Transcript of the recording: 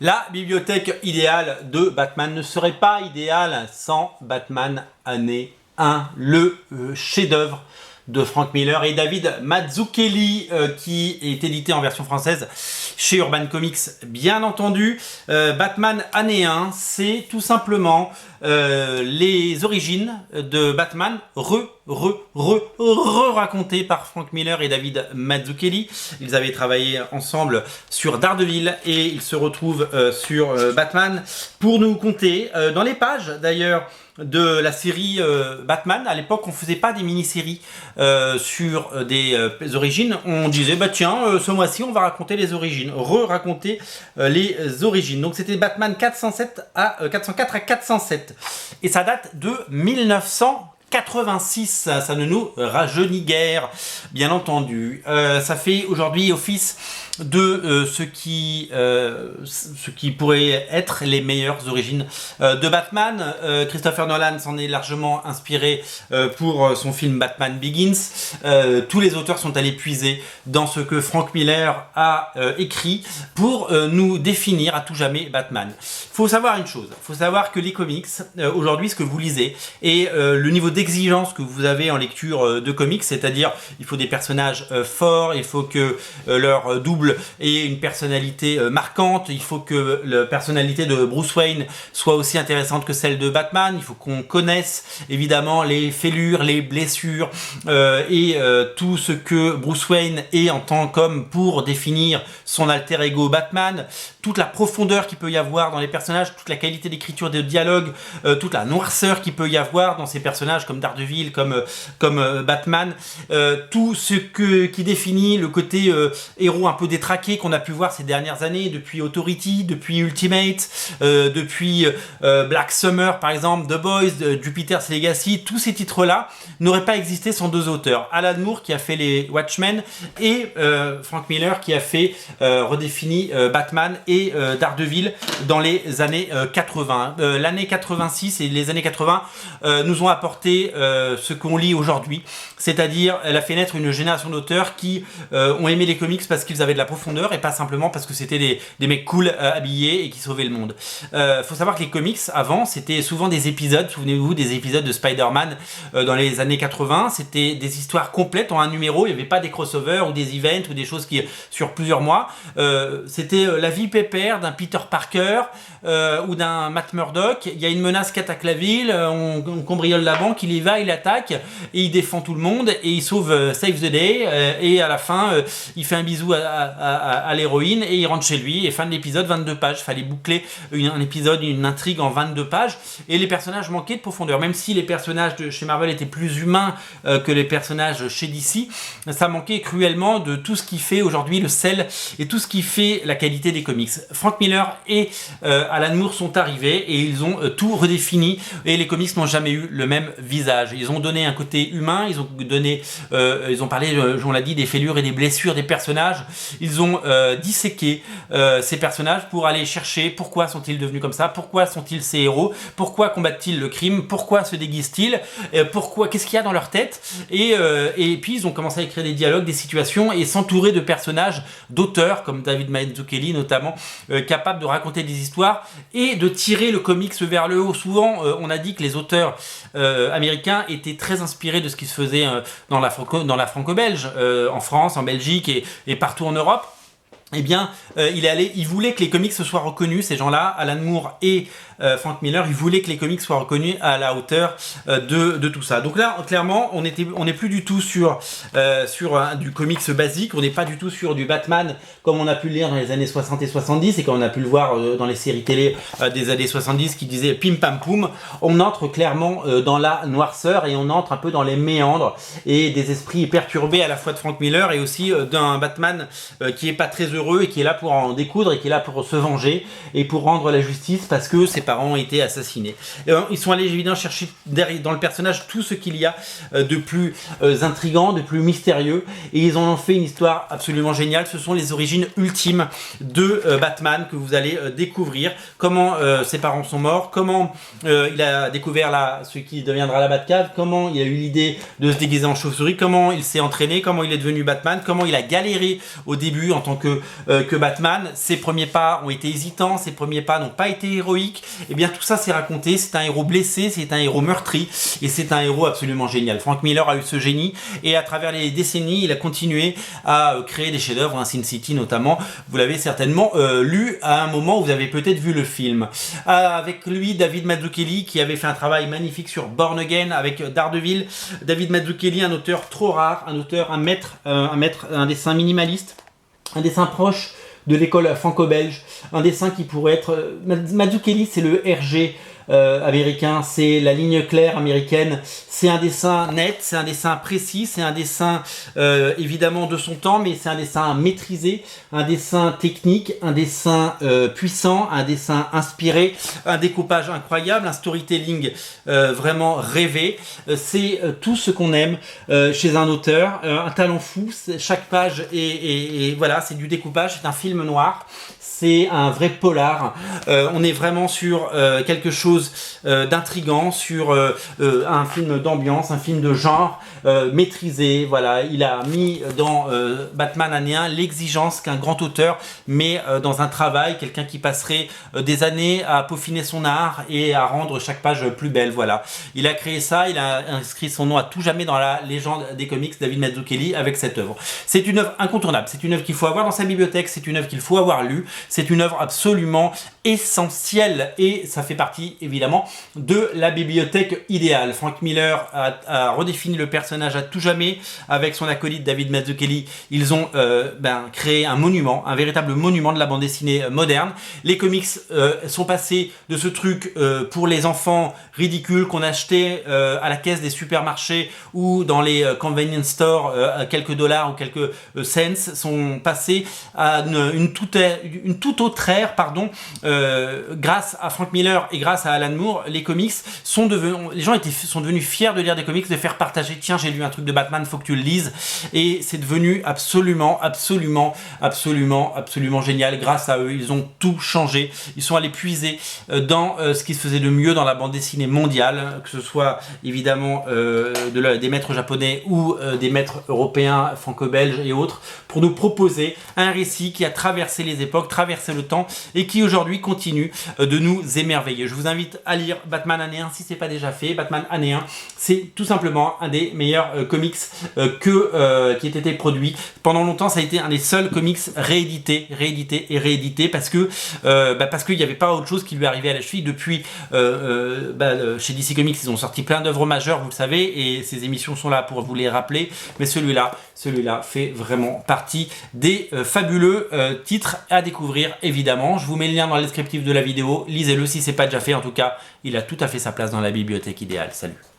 La bibliothèque idéale de Batman ne serait pas idéale sans Batman année 1, le chef-d'œuvre de Frank Miller et David Mazzucchelli qui est édité en version française chez Urban Comics, bien entendu. Batman année 1, c'est tout simplement les origines de Batman racontées par Frank Miller et David Mazzucchelli. Ils avaient travaillé ensemble sur Daredevil et ils se retrouvent sur Batman pour nous conter dans les pages d'ailleurs de la série Batman. À l'époque, on faisait pas des mini-séries sur des origines. On disait, bah tiens, ce mois-ci, on va raconter les origines, raconter les origines. Donc c'était Batman 404 à 407. Et ça date de 1986, ça ne nous rajeunit guère, bien entendu. Ça fait aujourd'hui office de ce qui pourrait être les meilleures origines de Batman. Christopher Nolan s'en est largement inspiré pour son film Batman Begins. Tous les auteurs sont allés puiser dans ce que Frank Miller a écrit pour nous définir à tout jamais Batman. Il faut savoir une chose, il faut savoir que les comics, aujourd'hui ce que vous lisez, et le niveau d'exigence que vous avez en lecture de comics, c'est-à-dire il faut des personnages forts, il faut que leur double ait une personnalité marquante, il faut que la personnalité de Bruce Wayne soit aussi intéressante que celle de Batman, il faut qu'on connaisse évidemment les fêlures, les blessures et tout ce que Bruce Wayne est en tant qu'homme pour définir son alter ego Batman, toute la profondeur qu'il peut y avoir dans les personnages, toute la qualité d'écriture de dialogue, toute la noirceur qu'il peut y avoir dans ces personnages comme Daredevil, comme Batman, tout ce qui définit le côté héros un peu détraqué qu'on a pu voir ces dernières années, depuis Authority, depuis Ultimate, depuis Black Summer par exemple, The Boys, Jupiter's Legacy. Tous ces titres-là n'auraient pas existé sans deux auteurs, Alan Moore qui a fait les Watchmen et Frank Miller qui a fait redéfini Batman et Daredevil dans les années 80. L'année 86 et les années 80 nous ont apporté ce qu'on lit aujourd'hui, c'est-à-dire elle a fait naître une génération d'auteurs qui ont aimé les comics parce qu'ils avaient de la profondeur et pas simplement parce que c'était des mecs cool habillés et qui sauvaient le monde. Faut savoir que les comics avant c'était souvent des épisodes, souvenez-vous des épisodes de Spider-Man dans les années 80, c'était des histoires complètes en un numéro, il n'y avait pas des crossovers ou des events ou des choses qui sur plusieurs mois, c'était la vie pépère d'un Peter Parker ou d'un Matt Murdock. Il y a une menace qui attaque la ville, on cambriole la banque, il y va, il attaque et il défend tout le monde et il sauve Save the Day et à la fin il fait un bisou à l'héroïne et il rentre chez lui et fin de l'épisode, 22 pages. Fallait boucler un épisode, une intrigue en 22 pages et les personnages manquaient de profondeur. Même si les personnages de chez Marvel étaient plus humains que les personnages chez DC, ça manquait cruellement de tout ce qui fait aujourd'hui le sel et tout ce qui fait la qualité des comics. Frank Miller et Alan Moore sont arrivés et ils ont tout redéfini et les comics n'ont jamais eu le même visage. Ils ont donné un côté humain, ils ont parlé, on l'a dit, des fêlures et des blessures des personnages. Ils ont disséqué ces personnages pour aller chercher pourquoi sont-ils devenus comme ça, pourquoi sont-ils ces héros, pourquoi combattent-ils le crime, pourquoi se déguisent-ils, qu'est-ce qu'il y a dans leur tête et puis ils ont commencé à écrire des dialogues, des situations et s'entourer de personnages, d'auteurs comme David Mazzucchelli notamment, capables de raconter des histoires et de tirer le comics vers le haut. Souvent on a dit que les auteurs américains étaient très inspirés de ce qui se faisait dans la franco-belge, en France, en Belgique et partout en Europe. Eh bien, il voulait que les comics soient reconnus, ces gens-là, Alan Moore et Frank Miller, ils voulaient que les comics soient reconnus à la hauteur de tout ça. Donc là, clairement, on n'est plus du tout sur du comics basique, on n'est pas du tout sur du Batman comme on a pu le lire dans les années 60 et 70 et comme on a pu le voir dans les séries télé des années 70 qui disaient pim pam poum. On entre clairement dans la noirceur et on entre un peu dans les méandres et des esprits perturbés à la fois de Frank Miller et aussi d'un Batman qui est pas très heureux et qui est là pour en découdre et qui est là pour se venger et pour rendre la justice parce que ses parents ont été assassinés. Ils sont allés évidemment chercher dans le personnage tout ce qu'il y a de plus intriguant, de plus mystérieux et ils en ont fait une histoire absolument géniale. Ce sont les origines ultimes de Batman que vous allez découvrir. Comment ses parents sont morts, comment il a découvert ce qui deviendra la Batcave, comment il a eu l'idée de se déguiser en chauve-souris, comment il s'est entraîné, comment il est devenu Batman, comment il a galéré au début en tant que que Batman. Ses premiers pas ont été hésitants, ses premiers pas n'ont pas été héroïques. Et bien tout ça c'est raconté, c'est un héros blessé, c'est un héros meurtri et c'est un héros absolument génial. Frank Miller a eu ce génie et à travers les décennies il a continué à créer des chefs-d'œuvre, hein, Sin City notamment. Vous l'avez certainement lu à un moment où vous avez peut-être vu le film. Avec lui David Mazzucchelli qui avait fait un travail magnifique sur Born Again avec Daredevil. David Mazzucchelli, un auteur trop rare, un auteur, un dessin minimaliste, un dessin proche de l'école franco-belge, un dessin qui pourrait être... Mazzucchelli c'est le Hergé américain, c'est la ligne claire américaine, c'est un dessin net, c'est un dessin précis, c'est un dessin évidemment de son temps, mais c'est un dessin maîtrisé, un dessin technique, un dessin puissant, un dessin inspiré, un découpage incroyable, un storytelling vraiment rêvé. C'est tout ce qu'on aime chez un auteur, un talent fou. Chaque page et voilà, c'est du découpage, c'est un film noir. C'est un vrai polar. On est vraiment sur quelque chose d'intriguant, sur un film d'ambiance, un film de genre maîtrisé. Voilà, il a mis dans Batman année 1 l'exigence qu'un grand auteur met dans un travail, quelqu'un qui passerait des années à peaufiner son art et à rendre chaque page plus belle. Voilà, il a créé ça, il a inscrit son nom à tout jamais dans la légende des comics, David Mazzucchelli, avec cette œuvre. C'est une œuvre incontournable, c'est une œuvre qu'il faut avoir dans sa bibliothèque, c'est une œuvre qu'il faut avoir lue. C'est une œuvre absolument essentielle et ça fait partie évidemment de la bibliothèque idéale. Frank Miller a redéfini le personnage à tout jamais avec son acolyte David Mazzucchelli. Ils ont créé un monument, un véritable monument de la bande dessinée moderne. Les comics sont passés de ce truc pour les enfants ridicule qu'on achetait à la caisse des supermarchés ou dans les convenience stores à quelques dollars ou quelques cents, sont passés à une toute autre ère, grâce à Frank Miller et grâce à Alan Moore. Les comics sont devenus, les gens sont devenus fiers de lire des comics, de faire partager, tiens j'ai lu un truc de Batman, faut que tu le lises, et c'est devenu absolument génial. Grâce à eux, ils ont tout changé, ils sont allés puiser dans ce qui se faisait de mieux dans la bande dessinée mondiale, que ce soit évidemment des maîtres japonais ou des maîtres européens, franco-belges et autres, pour nous proposer un récit qui a traversé les époques, traversé le temps et qui aujourd'hui continue de nous émerveiller. Je vous invite à lire Batman année 1 si ce n'est pas déjà fait. Batman année 1, c'est tout simplement un des meilleurs comics qui ait été produit. Pendant longtemps, ça a été un des seuls comics réédités parce que qu'il n'y avait pas autre chose qui lui arrivait à la cheville. Depuis chez DC Comics, ils ont sorti plein d'œuvres majeures, vous le savez, et ces émissions sont là pour vous les rappeler, mais celui-là fait vraiment partie des fabuleux titres à découvrir évidemment. Je vous mets le lien dans le descriptif de la vidéo, lisez-le si ce n'est pas déjà fait. En tout cas, il a tout à fait sa place dans la bibliothèque idéale. Salut.